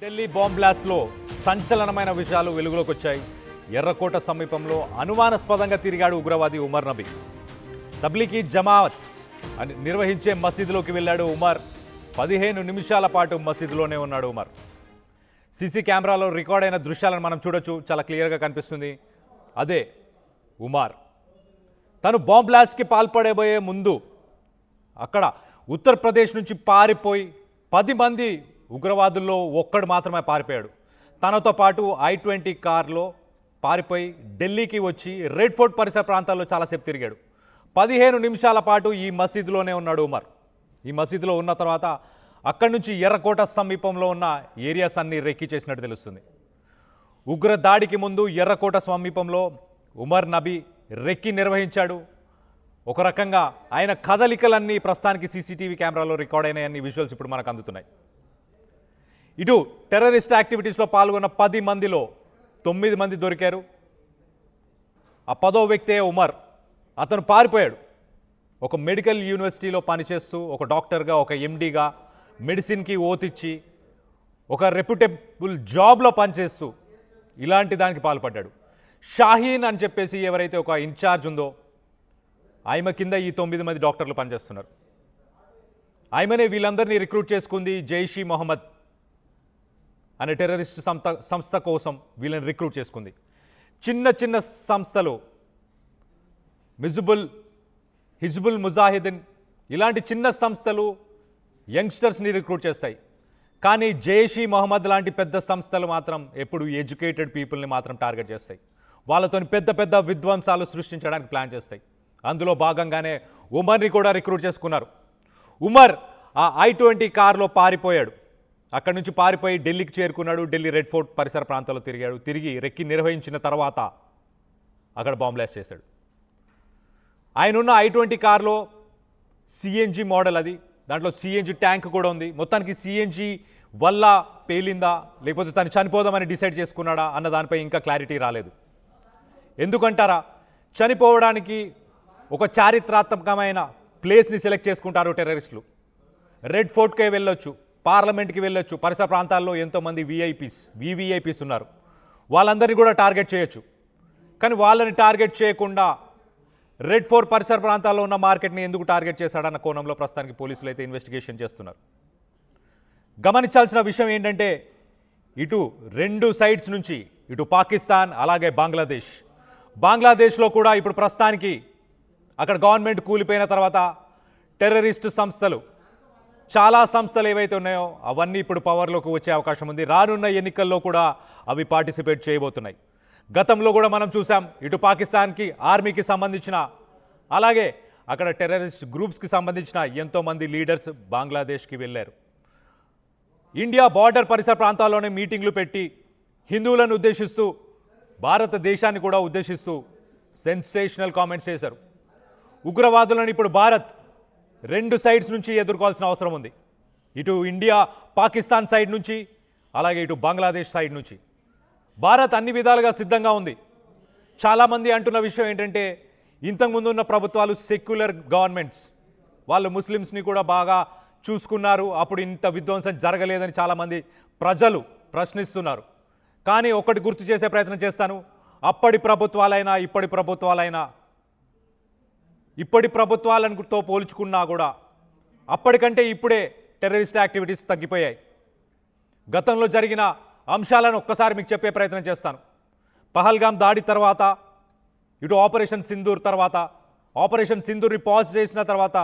Delhi bomb బ్లాస్ట్లో సంచలనమైన విషయాలు వెలుగులోకి వచ్చాయి. ఎర్రకోట సమీపంలో అనుమానాస్పదంగా తిరిగాడు ఉగ్రవాది ఉమర్ నబీ. తబ్లీగీ జమాత్ నిర్వహించే మసీదులోకి వెళ్ళాడు ఉమర్. 15 నిమిషాల పాటు మసీదులోనే ఉన్నాడు ఉమర్. సీసీ కెమెరాలో రికార్డ్ అయిన దృశ్యాలను మనం చూడొచ్చు. చాలా క్లియర్గా కనిపిస్తుంది. అదే ఉమర్. తను బాంబ్ బ్లాస్ట్కి పాల్పడబోయే ముందు అక్కడ ఉత్తరప్రదేశ్ నుంచి పారిపోయి 10 మంది ఉగ్రవాదుల్లో ఒక్కడు మాత్రమే పారిపోయాడు. తనతో పాటు I-20 కార్లో పారిపోయి ఢిల్లీకి వచ్చి రెడ్ ఫోర్ట్ పరిసర ప్రాంతాల్లో చాలాసేపు తిరిగాడు. 15 నిమిషాల పాటు ఈ మసీదులోనే ఉన్నాడు ఉమర్. ఈ మసీదులో ఉన్న తర్వాత అక్కడి నుంచి ఎర్రకోట సమీపంలో ఉన్న ఏరియాస్ అన్నీ రెక్కి చేసినట్టు తెలుస్తుంది. ఉగ్ర దాడికి ముందు ఎర్రకోట సమీపంలో ఉమర్ నబీ రెక్కి నిర్వహించాడు. ఒక రకంగా ఆయన కదలికలన్నీ ప్రస్తుతానికి సీసీటీవీ కెమెరాలో రికార్డ్ అయినాయన్ని విజువల్స్ ఇప్పుడు మనకు అందుతున్నాయి. ఇటు టెర్రరిస్ట్ యాక్టివిటీస్లో పాల్గొన్న 10 మందిలో 9 మంది దొరికారు. ఆ 10వ వ్యక్తే ఉమర్. అతను పారిపోయాడు. ఒక మెడికల్ యూనివర్సిటీలో పనిచేస్తూ ఒక డాక్టర్గా, ఒక ఎండీగా మెడిసిన్కి ఓతిచ్చి ఒక రెప్యూటబుల్ జాబ్లో పనిచేస్తూ ఇలాంటి దానికి పాల్పడ్డాడు. షాహీన్ అని చెప్పేసి ఎవరైతే ఒక ఇన్ఛార్జ్ ఉందో ఆమె కింద ఈ 9 మంది డాక్టర్లు పనిచేస్తున్నారు. ఆమెనే వీళ్ళందరినీ రిక్రూట్ చేసుకుంది. జైష్ ఈ మొహమ్మద్ అనే టెర్రరిస్ట్ సంస్థ కోసం వీళ్ళని రిక్రూట్ చేసుకుంది. చిన్న చిన్న సంస్థలు హిజ్బుల్ ముజాహిదీన్ ఇలాంటి చిన్న సంస్థలు యంగ్స్టర్స్ని రిక్రూట్ చేస్తాయి. కానీ జైష్ ఈ మొహమ్మద్ లాంటి పెద్ద సంస్థలు మాత్రం ఎప్పుడు ఎడ్యుకేటెడ్ పీపుల్ని మాత్రం టార్గెట్ చేస్తాయి. వాళ్ళతో పెద్ద పెద్ద విధ్వంసాలు సృష్టించడానికి ప్లాన్ చేస్తాయి. అందులో భాగంగానే ఉమర్ని కూడా రిక్రూట్ చేసుకున్నారు. ఉమర్ ఆ I-20 కార్లో పారిపోయాడు. అక్కడి నుంచి పారిపోయి ఢిల్లీకి చేరుకున్నాడు. ఢిల్లీ రెడ్ ఫోర్ట్ పరిసర ప్రాంతాల్లో తిరిగాడు. తిరిగి రెక్కి నిర్వహించిన తర్వాత అక్కడ బాంబ్ బ్లాస్ట్ చేశాడు. ఆయన ఉన్న I-20 కార్లో CNG మోడల్ అది. దాంట్లో CNG ట్యాంక్ కూడా ఉంది. మొత్తానికి CNG వల్ల పేలిందా లేకపోతే తను చనిపోదామని డిసైడ్ చేసుకున్నాడా అన్న దానిపై ఇంకా క్లారిటీ రాలేదు. ఎందుకంటారా, చనిపోవడానికి ఒక చారిత్రాత్మకమైన ప్లేస్ని సెలెక్ట్ చేసుకుంటారు టెర్రరిస్టులు. రెడ్ ఫోర్ట్కే వెళ్ళొచ్చు, పార్లమెంట్కి వెళ్ళొచ్చు. పరిసర ప్రాంతాల్లో ఎంతోమంది VVIPs ఉన్నారు. వాళ్ళందరినీ కూడా టార్గెట్ చేయొచ్చు. కానీ వాళ్ళని టార్గెట్ చేయకుండా రెడ్ ఫోర్ట్ పరిసర ప్రాంతాల్లో ఉన్న మార్కెట్ని ఎందుకు టార్గెట్ చేశాడన్న కోణంలో ప్రస్తుతానికి పోలీసులు అయితే ఇన్వెస్టిగేషన్ చేస్తున్నారు. గమనించాల్సిన విషయం ఏంటంటే ఇటు 2 సైడ్స్ నుంచి ఇటు పాకిస్తాన్ అలాగే బంగ్లాదేశ్లో కూడా ఇప్పుడు ప్రస్తుతానికి అక్కడ గవర్నమెంట్ కూలిపోయిన తర్వాత టెర్రరిస్టు సంస్థలు చాలా సంస్థలు ఏవైతే ఉన్నాయో అవన్నీ ఇప్పుడు పవర్లోకి వచ్చే అవకాశం ఉంది. రానున్న ఎన్నికల్లో కూడా అవి పార్టిసిపేట్ చేయబోతున్నాయి. గతంలో కూడా మనం చూసాం ఇటు పాకిస్తాన్కి ఆర్మీకి సంబంధించిన అలాగే అక్కడ టెర్రరిస్ట్ గ్రూప్స్కి సంబంధించిన ఎంతోమంది లీడర్స్ బంగ్లాదేశ్కి వెళ్ళారు. ఇండియా బార్డర్ పరిసర ప్రాంతాల్లోనే మీటింగ్లు పెట్టి హిందువులను ఉద్దేశిస్తూ భారతదేశాన్ని కూడా ఉద్దేశిస్తూ సెన్సేషనల్ కామెంట్స్ చేశారు. ఉగ్రవాదులను ఇప్పుడు భారత్ 2 సైడ్స్ నుంచి ఎదుర్కోవాల్సిన అవసరం ఉంది. ఇటు ఇండియా పాకిస్తాన్ సైడ్ నుంచి అలాగే ఇటు బంగ్లాదేశ్ సైడ్ నుంచి భారత్ అన్ని విధాలుగా సిద్ధంగా ఉంది. చాలామంది అంటున్న విషయం ఏంటంటే ఇంతకుముందు ఉన్న ప్రభుత్వాలు సెక్యులర్ గవర్నమెంట్స్ వాళ్ళు ముస్లిమ్స్ని కూడా బాగా చూసుకున్నారు, అప్పుడు ఇంత విధ్వంసం జరగలేదని చాలామంది ప్రజలు ప్రశ్నిస్తున్నారు. కానీ ఒకటి గుర్తు చేసే ప్రయత్నం చేస్తాను. అప్పటి ప్రభుత్వాలతో పోల్చుకున్నా కూడా అప్పటికంటే ఇప్పుడే టెర్రరిస్ట్ యాక్టివిటీస్ తగ్గిపోయాయి. గతంలో జరిగిన అంశాలను ఒక్కసారి మీకు చెప్పే ప్రయత్నం చేస్తాను. పహల్గామ్ దాడి తర్వాత ఇటు ఆపరేషన్ సింధూర్ని పాజ్ చేసిన తర్వాత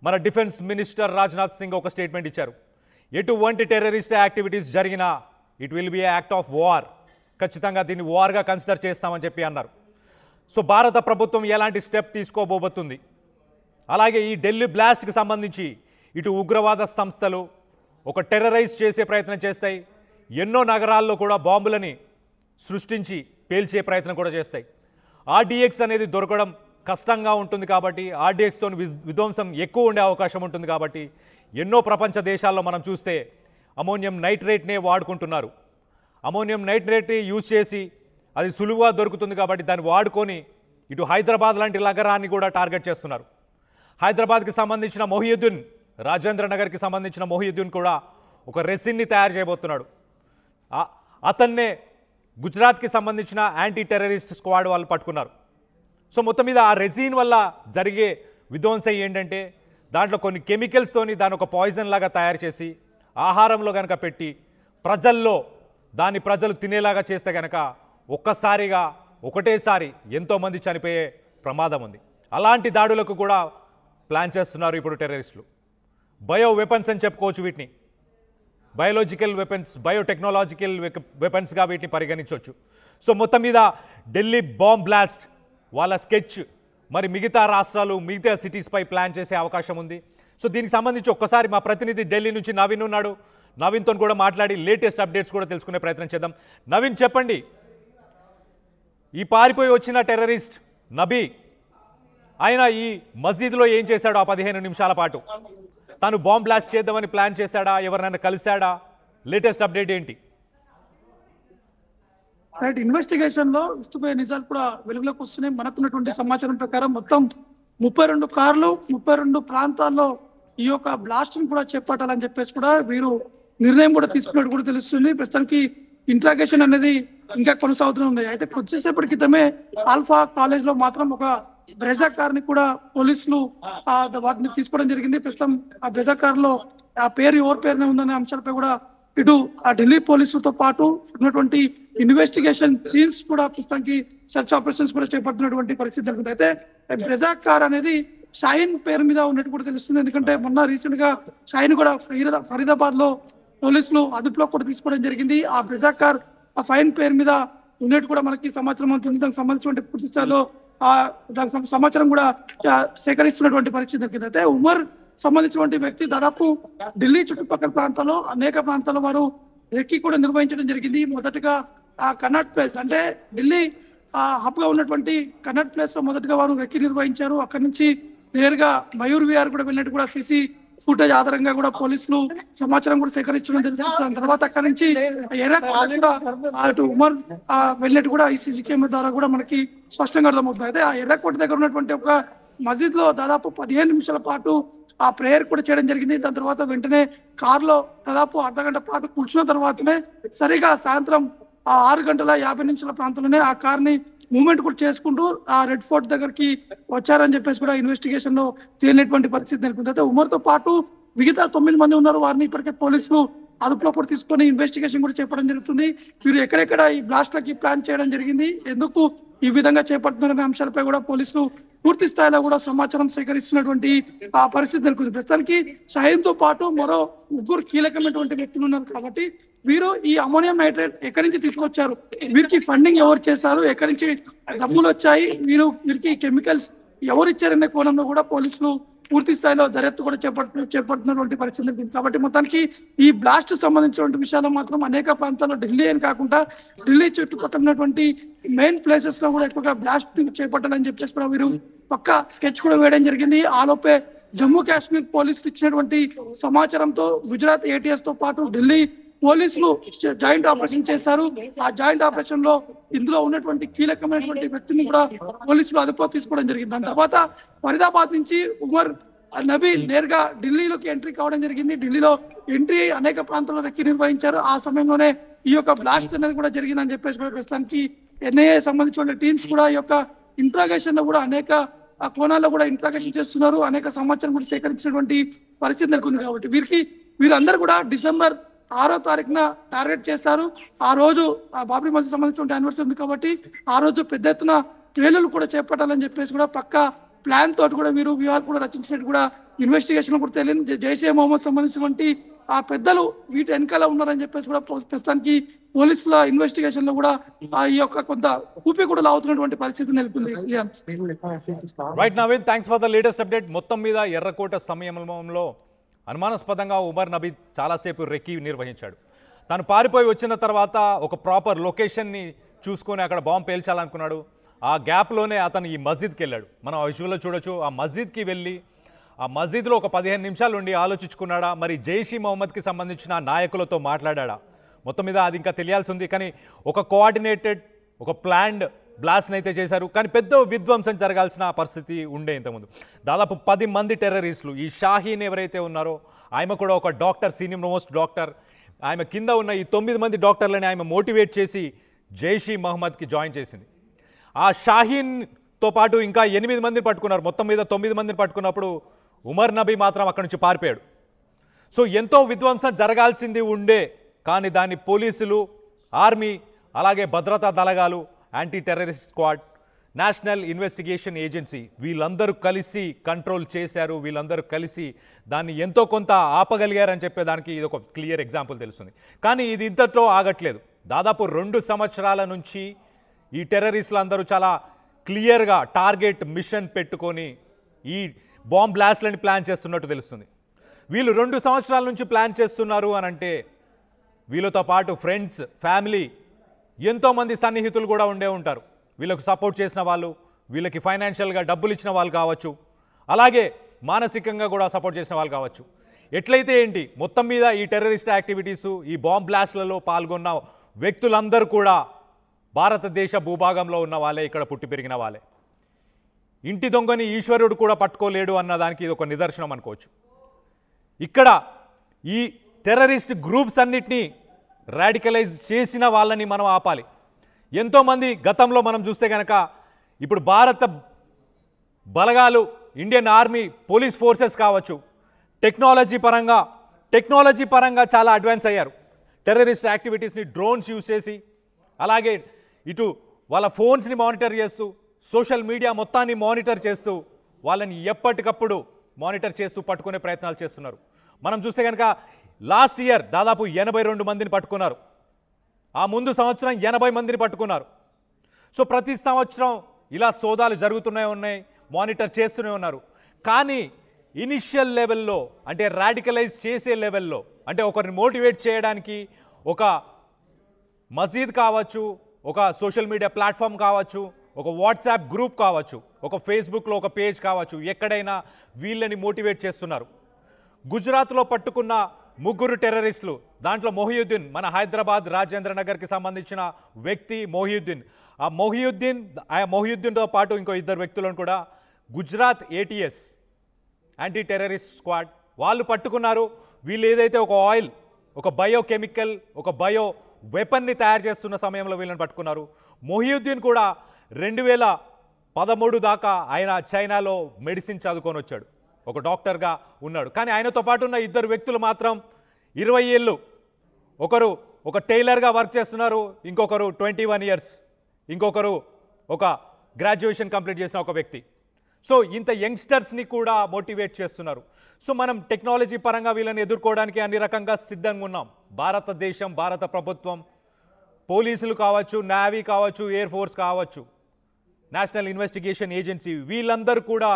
మన డిఫెన్స్ మినిస్టర్ రాజ్నాథ్ సింగ్ ఒక స్టేట్మెంట్ ఇచ్చారు. ఎటువంటి టెర్రరిస్ట్ యాక్టివిటీస్ జరిగినా it will be A act of war, ఖచ్చితంగా దీన్ని వార్గా కన్సిడర్ చేస్తామని చెప్పి అన్నారు. సో భారత ప్రభుత్వం ఎలాంటి స్టెప్ తీసుకోబోతుంది, అలాగే ఈ ఢిల్లీ బ్లాస్ట్కి సంబంధించి ఇటు ఉగ్రవాద సంస్థలు ఒక టెర్రరైజ్ చేసే ప్రయత్నం చేస్తాయి. ఎన్నో నగరాల్లో కూడా బాంబులని సృష్టించి పేల్చే ప్రయత్నం కూడా చేస్తాయి. RDX అనేది దొరకడం కష్టంగా ఉంటుంది కాబట్టి RDXతో విధ్వంసం ఎక్కువ ఉండే అవకాశం ఉంటుంది కాబట్టి ఎన్నో ప్రపంచ దేశాల్లో మనం చూస్తే అమోనియం నైట్రేట్నే వాడుకుంటున్నారు. అమోనియం నైట్రేట్ని యూజ్ చేసి అది సులువుగా దొరుకుతుంది కాబట్టి దాన్ని వాడుకొని ఇటు హైదరాబాద్ లాంటి నగరాన్ని కూడా టార్గెట్ చేస్తున్నారు. హైదరాబాద్కి సంబంధించిన మొహియుద్దీన్, రాజేంద్ర నగర్కి సంబంధించిన మొహియుద్దీన్ కూడా ఒక రెసిన్ని తయారు చేయబోతున్నాడు. అతన్నే గుజరాత్కి సంబంధించిన యాంటీ టెర్రరిస్ట్ స్క్వాడ్ వాళ్ళు పట్టుకున్నారు. సో మొత్తం మీద ఆ రెజిన్ వల్ల జరిగే విధ్వంసం ఏంటంటే దాంట్లో కొన్ని కెమికల్స్తోని దాని ఒక పాయిజన్ లాగా తయారు చేసి ఆహారంలో కనుక పెట్టి దాన్ని ప్రజలు తినేలాగా చేస్తే కనుక ఒక్కసారిగా ఒకటేసారి ఎంతోమంది చనిపోయే ప్రమాదం ఉంది. అలాంటి దాడులకు కూడా ప్లాన్ చేస్తున్నారు ఇప్పుడు టెర్రరిస్టులు. బయో వెపన్స్ అని చెప్పుకోవచ్చు వీటిని, బయోలాజికల్ వెపన్స్, బయోటెక్నాలజికల్ వెపన్స్గా వీటిని పరిగణించవచ్చు. సో మొత్తం మీద ఢిల్లీ బాంబ్ బ్లాస్ట్ వాళ్ళ స్కెచ్ మరి మిగతా రాష్ట్రాలు మిగతా సిటీస్పై ప్లాన్ చేసే అవకాశం ఉంది. సో దీనికి సంబంధించి ఒక్కసారి మా ప్రతినిధి ఢిల్లీ నుంచి నవీన్ ఉన్నాడు. నవీన్తో కూడా మాట్లాడి లేటెస్ట్ అప్డేట్స్ కూడా తెలుసుకునే ప్రయత్నం చేద్దాం. నవీన్ చెప్పండి, ఈ పారిపోయి వచ్చిన టెర్రరిస్ట్ నబీ ఆయన ఈ మస్జిద్లో ఏం చేశాడు? ఆ 15 నిమిషాల పాటు తను బాంబ్ బ్లాస్ట్ చేద్దామని ప్లాన్ చేశాడా? ఎవరినైనా కలిశాడా? లేటెస్ట్ అప్డేట్ ఏంటి? రైట్, ఇన్వెస్టిగేషన్ లో ఇస్తుపోయే నిజాలు కూడా వెలుగులోకి వస్తున్నాయి. మనకున్నటువంటి సమాచారం ప్రకారం మొత్తం 32 కార్లు 32 ప్రాంతాల్లో ఈ యొక్క బ్లాస్ట్ ని కూడా చేపట్టాలని చెప్పేసి కూడా వీరు నిర్ణయం కూడా తీసుకున్నట్టు కూడా తెలుస్తుంది. ప్రస్తుతానికి ఇంట్రాగేషన్ అనేది ఇంకా కొనసాగుతూనే ఉంది. అయితే కొద్దిసేపటి క్రితమే ఆల్ఫా కాలేజ్ లో మాత్రం ఒక బ్రెజా కార్ ని కూడా పోలీసులు వాటిని తీసుకోవడం జరిగింది. ప్రస్తుతం ఆ బ్రెజా కార్ లో ఆ పేరు ఎవరి పేరునే ఉందనే అంశాలపై కూడా ఇటు ఆ ఢిల్లీ పోలీసులతో పాటు ఉన్నటువంటి ఇన్వెస్టిగేషన్ టీమ్స్ కూడా ప్రస్తుతానికి సెర్చ్ ఆపరేషన్స్ కూడా చేపడుతున్నటువంటి పరిస్థితి జరుగుతుంది. అయితే బ్రెజా కార్ అనేది షాహీన్ పేరు మీద ఉన్నట్టు కూడా తెలుస్తుంది. ఎందుకంటే మొన్న రీసెంట్ గా షాహీన్ కూడా ఫరీదాబాద్ లో పోలీసులు అదుపులో కూడా తీసుకోవడం జరిగింది. ఆ బ్రెజా కార్ ఆ ఫైన్ పేరు మీద ఉన్నట్టు కూడా మనకి సమాచారం అవుతుంది. దానికి సంబంధించిన పూర్తి స్థాయిలో దానికి సమాచారం కూడా సేకరిస్తున్నటువంటి పరిస్థితి జరిగింది. అయితే ఉమర్ సంబంధించినటువంటి వ్యక్తి దాదాపు ఢిల్లీ చుట్టుపక్కల ప్రాంతాల్లో అనేక ప్రాంతాల్లో వారు రెక్కి కూడా నిర్వహించడం జరిగింది. మొదటగా ఆ కన్నాట్ ప్లేస్ అంటే ఢిల్లీ హబ్ గా ఉన్నటువంటి కన్నాట్ ప్లేస్ లో మొదటగా వారు రెక్కి నిర్వహించారు. అక్కడి నుంచి నేరుగా మయూర్ విహార్ కూడా వెళ్ళినట్టు కూడా సీసీ ఫుటేజ్ ఆధారంగా కూడా పోలీసులు సమాచారం కూడా సేకరించడం జరుగుతుంది. దాని తర్వాత అక్కడి నుంచి ఎర్రకోట కూడా అటు ఉమర్ వెళ్ళినట్టు కూడా ఈ సీసీ కెమెరా ద్వారా కూడా మనకి స్పష్టంగా అర్థమవుతుంది. అయితే ఆ ఎర్రకోట దగ్గర ఉన్నటువంటి ఒక మస్జిద్ లో దాదాపు 15 నిమిషాల పాటు ఆ ప్రేయర్ కూడా చేయడం జరిగింది. దాని తర్వాత వెంటనే కార్ లో దాదాపు అర్ధగంట పాటు కూర్చున్న తర్వాతనే సరిగా సాయంత్రం 6:50 ప్రాంతంలోనే ఆ కార్ ని మూవ్మెంట్ కూడా చేసుకుంటూ ఆ రెడ్ ఫోర్ట్ దగ్గరికి వచ్చారని చెప్పేసి కూడా ఇన్వెస్టిగేషన్ లో తేలినటువంటి పరిస్థితి నెలకొంది. అయితే ఉమర్ తో పాటు మిగతా 9 మంది ఉన్నారు. వారిని ఇప్పటికే పోలీసులు అదుపులో కూడా తీసుకొని ఇన్వెస్టిగేషన్ కూడా చేపట్టడం జరుగుతుంది. వీరు ఎక్కడెక్కడ ఈ బ్లాస్ట్ లకి ప్లాన్ చేయడం జరిగింది, ఎందుకు ఈ విధంగా చేపడుతున్నారనే అంశాలపై కూడా పోలీసులు పూర్తి స్థాయిలో కూడా సమాచారం సేకరిస్తున్నటువంటి ఆ పరిస్థితి నెలకొంది. ప్రస్తుతానికి షాహీన్ తో పాటు మరో 3 కీలకమైనటువంటి వ్యక్తులు ఉన్నారు. కాబట్టి వీరు ఈ అమోనియం నైట్రేట్ ఎక్కడి నుంచి తీసుకొచ్చారు, వీరికి ఫండింగ్ ఎవరు చేశారు, ఎక్కడి నుంచి డబ్బులు వచ్చాయి, వీరికి కెమికల్స్ ఎవరు ఇచ్చారనే కోణంలో కూడా పోలీసులు పూర్తి స్థాయిలో దర్యాప్తు కూడా చేపడుతున్నటువంటి పరిస్థితి ఉంది. కాబట్టి మొత్తానికి ఈ బ్లాస్ట్ సంబంధించినటువంటి విషయాలు మాత్రం అనేక ప్రాంతాల్లో ఢిల్లీ అని కాకుండా ఢిల్లీ చుట్టుపక్కల ఉన్నటువంటి మెయిన్ ప్లేసెస్ లో కూడా ఎక్కువగా బ్లాస్ట్ చేపట్టాలని చెప్పేసి కూడా వీరు పక్క స్కెచ్ కూడా వేయడం జరిగింది. ఆలోపే జమ్మూ కాశ్మీర్ పోలీసులు ఇచ్చినటువంటి సమాచారంతో గుజరాత్ ఏటీఎస్ తో పాటు ఢిల్లీ పోలీసులు జాయింట్ ఆపరేషన్ చేశారు. ఆ జాయింట్ ఆపరేషన్ లో ఇందులో ఉన్నటువంటి కీలకమైనటువంటి వ్యక్తిని కూడా పోలీసులు అదుపులో తీసుకోవడం జరిగింది. దాని తర్వాత ఫరీదాబాద్ నుంచి ఉమర్ నబీ నేరుగా ఢిల్లీలోకి ఎంట్రీ కావడం జరిగింది. ఢిల్లీలో ఎంట్రీ అనేక ప్రాంతాల్లో రెక్కి నిర్వహించారు. ఆ సమయంలోనే ఈ యొక్క బ్లాస్ట్ అనేది కూడా జరిగిందని చెప్పేసి కూడా ప్రస్తుతానికి ఎన్ఐఏ సంబంధించిన టీమ్స్ కూడా ఈ యొక్క ఇంట్రాగేషన్ లో కూడా అనేక కోణాల్లో కూడా ఇంట్రాగేషన్ చేస్తున్నారు. అనేక సమాచారం కూడా సేకరించినటువంటి పరిస్థితి నెలకొంది. కాబట్టి వీరందరూ కూడా డిసెంబర్ 6వ తారీఖున టార్గెట్ చేశారు. ఆ రోజు బాబ్రీ మసీద్ సంబంధించిన యానివర్సరీ ఉంది కాబట్టి ఆ రోజు పెద్ద ఎత్తున పేలులు కూడా చేపట్టాలని చెప్పేసి కూడా పక్క ప్లాన్ తోటి కూడా వీరు వ్యూహాలు కూడా రచించినట్టు కూడా ఇన్వెస్టిగేషన్ కూడా తెలియదు. జైషే మొహమ్మద్ సంబంధించినటువంటి ఆ పెద్దలు వీటి వెనకాల ఉన్నారని చెప్పేసి కూడా ప్రస్తుతానికి పోలీసుల ఇన్వెస్టిగేషన్ లో కూడా ఈ యొక్క కొంత ఊపి కూడా లాగుతున్నటువంటి పరిస్థితి నెలకొంది. Right Naveen, thanks for the latest update. మొత్తం మీద ఎర్రకోట సమయంలో అనుమానాస్పదంగా ఉమర్ నబీ చాలాసేపు రెక్కి నిర్వహించాడు. తను పారిపోయి వచ్చిన తర్వాత ఒక ప్రాపర్ లొకేషన్ని చూసుకొని అక్కడ బాంబు పేల్చాలనుకున్నాడు. ఆ గ్యాప్లోనే అతను ఈ మస్జిద్కి వెళ్ళాడు. మనం ఆ విజువల్లో చూడొచ్చు. ఆ మస్జిద్కి వెళ్ళి ఆ మస్జిద్లో ఒక 15 నిమిషాలు ఉండి ఆలోచించుకున్నాడా, మరి జైషీ మొహమ్మద్కి సంబంధించిన నాయకులతో మాట్లాడా? మొత్తం మీద అది ఇంకా తెలియాల్సి ఉంది. కానీ ఒక కోఆర్డినేటెడ్ ఒక ప్లాన్డ్ బ్లాస్ట్ని అయితే చేశారు. కానీ పెద్ద విధ్వంసం జరగాల్సిన పరిస్థితి ఉండే ఇంతకుముందు. దాదాపు 10 మంది టెర్రరిస్టులు, ఈ షాహీన్ ఎవరైతే ఉన్నారో ఆయన కూడా ఒక డాక్టర్, సీనియర్ మోస్ట్ డాక్టర్, ఆమె కింద ఉన్న ఈ 9 మంది డాక్టర్లని ఆమె మోటివేట్ చేసి జైష్ ఈ మహమ్మద్కి జాయిన్ చేసింది. ఆ షాహీన్తో పాటు ఇంకా 8 మందిని పట్టుకున్నారు. మొత్తం మీద 9 మందిని పట్టుకున్నప్పుడు ఉమర్ నబీ మాత్రం అక్కడి నుంచి పారిపోయాడు. సో ఎంతో విధ్వంసం జరగాల్సింది ఉండే, కానీ దాన్ని పోలీసులు, ఆర్మీ, అలాగే భద్రతా దళగాలు, anti terrorist squad, national investigation agency వీళ్ళందరూ కలిసి కంట్రోల్ చేశారు. వీళ్ళందరూ కలిసి దాన్ని ఎంతో కొంత ఆపగలిగారని చెప్పేదానికి ఇది ఒక క్లియర్ ఎగ్జాంపుల్ తెలుస్తుంది. కానీ ఇది ఇంతట్లో ఆగట్లేదు. దాదాపు 2 సంవత్సరాల నుంచి ఈ టెర్రరిస్టులు అందరూ చాలా క్లియర్గా టార్గెట్ మిషన్ పెట్టుకొని ఈ బాంబ్ బ్లాస్ట్లని ప్లాన్ చేస్తున్నట్టు తెలుస్తుంది. వీళ్ళు 2 సంవత్సరాల నుంచి ప్లాన్ చేస్తున్నారు అని అంటే వీళ్ళతో పాటు ఫ్రెండ్స్, ఫ్యామిలీ, ఎంతోమంది సన్నిహితులు కూడా ఉండే ఉంటారు. వీళ్ళకు సపోర్ట్ చేసిన వాళ్ళు, వీళ్ళకి ఫైనాన్షియల్గా డబ్బులు ఇచ్చిన వాళ్ళు కావచ్చు, అలాగే మానసికంగా కూడా సపోర్ట్ చేసిన వాళ్ళు కావచ్చు. ఎట్లయితే ఏంటి, మొత్తం మీద ఈ టెర్రరిస్ట్ యాక్టివిటీసు, ఈ బాంబ్ బ్లాస్ట్లలో పాల్గొన్న వ్యక్తులందరూ కూడా భారతదేశ భూభాగంలో ఉన్న వాళ్ళే, ఇక్కడ పుట్టి పెరిగిన వాళ్ళే. ఇంటి దొంగని ఈశ్వరుడు కూడా పట్టుకోలేడు అన్నదానికి ఇది ఒక నిదర్శనం అనుకోవచ్చు. ఇక్కడ ఈ టెర్రరిస్ట్ గ్రూప్స్ అన్నిటినీ రాడికలైజ్ చేసిన వాళ్ళని మనం ఆపాలి. ఎంతోమంది గతంలో మనం చూస్తే కనుక ఇప్పుడు భారత బలగాలు, ఇండియన్ ఆర్మీ, పోలీస్ ఫోర్సెస్ కావచ్చు, టెక్నాలజీ పరంగా చాలా అడ్వాన్స్ అయ్యారు. టెర్రరిస్ట్ యాక్టివిటీస్ని డ్రోన్స్ యూజ్ చేసి, అలాగే ఇటు వాళ్ళ ఫోన్స్ని మానిటర్ చేస్తూ, సోషల్ మీడియా మొత్తాన్ని మానిటర్ చేస్తూ, వాళ్ళని ఎప్పటికప్పుడు మానిటర్ చేస్తూ పట్టుకునే ప్రయత్నాలు చేస్తున్నారు. మనం చూస్తే కనుక లాస్ట్ ఇయర్ దాదాపు 82 మందిని పట్టుకున్నారు. ఆ ముందు సంవత్సరం 80 మందిని పట్టుకున్నారు. సో ప్రతి సంవత్సరం ఇలా సోదాలు జరుగుతూనే ఉన్నాయి, మానిటర్ చేస్తూనే ఉన్నారు. కానీ ఇనిషియల్ లెవెల్లో, అంటే రాడికలైజ్ చేసే లెవెల్లో, అంటే ఒకరిని మోటివేట్ చేయడానికి ఒక మసీద్ కావచ్చు, ఒక సోషల్ మీడియా ప్లాట్ఫామ్ కావచ్చు, ఒక వాట్సాప్ గ్రూప్ కావచ్చు, ఒక ఫేస్బుక్లో ఒక పేజ్ కావచ్చు, ఎక్కడైనా వీళ్ళని మోటివేట్ చేస్తున్నారు. గుజరాత్లో పట్టుకున్న 3 టెర్రరిస్టులు, దాంట్లో మొహియుద్దీన్, మన హైదరాబాద్ రాజేంద్ర నగర్కి సంబంధించిన వ్యక్తి మొహియుద్దీన్. ఆ మొహియుద్దీన్తో పాటు ఇంకో 2 వ్యక్తులను కూడా Gujarat ATS, anti terrorist squad, వాళ్ళు పట్టుకున్నారు. వీళ్ళు ఏదైతే ఒక ఆయిల్, ఒక బయోకెమికల్, ఒక బయో వెపన్ని తయారు చేస్తున్న సమయంలో వీళ్ళని పట్టుకున్నారు. మొహియుద్దీన్ కూడా 2013 దాకా ఆయన చైనాలో మెడిసిన్ చదువుకొని వచ్చాడు, ఒక డాక్టర్గా ఉన్నాడు. కానీ ఆయనతో పాటు ఉన్న 2 వ్యక్తులు మాత్రం 20 ఏళ్ళు, ఒకరు ఒక టైలర్గా వర్క్ చేస్తున్నారు, ఇంకొకరు 21 ఇయర్స్, ఇంకొకరు ఒక గ్రాడ్యుయేషన్ కంప్లీట్ చేసిన ఒక వ్యక్తి. సో ఇంత యంగ్స్టర్స్ని కూడా మోటివేట్ చేస్తున్నారు. సో మనం టెక్నాలజీ పరంగా వీళ్ళని ఎదుర్కోవడానికి అన్ని రకంగా సిద్ధంగా ఉన్నాం. భారతదేశం, భారత ప్రభుత్వం, పోలీసులు కావచ్చు, నేవీ కావచ్చు, ఎయిర్ ఫోర్స్ కావచ్చు, నేషనల్ ఇన్వెస్టిగేషన్ ఏజెన్సీ, వీళ్ళందరూ కూడా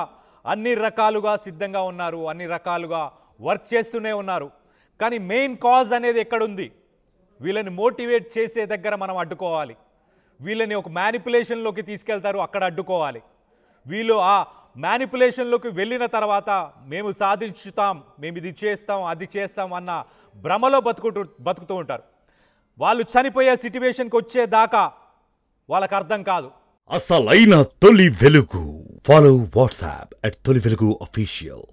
అన్ని రకాలుగా సిద్ధంగా ఉన్నారు, అన్ని రకాలుగా వర్క్ చేస్తూనే ఉన్నారు. కానీ మెయిన్ కాజ్ అనేది ఎక్కడుంది? వీళ్ళని మోటివేట్ చేసే దగ్గర మనం అడ్డుకోవాలి. వీళ్ళని ఒక మ్యానిపులేషన్లోకి తీసుకెళ్తారు, అక్కడ అడ్డుకోవాలి. వీళ్ళు ఆ మ్యానిపులేషన్లోకి వెళ్ళిన తర్వాత మేము సాధించుతాం, మేము ఇది చేస్తాం, అది చేస్తాం అన్న భ్రమలో బతుకుతూ ఉంటారు. వాళ్ళు చనిపోయే సిట్యువేషన్కి వచ్చేదాకా వాళ్ళకి అర్థం కాదు. అసలైన తొలి వెలుగు. ఫాలో వాట్సాప్ @తొలి వెలుగు official.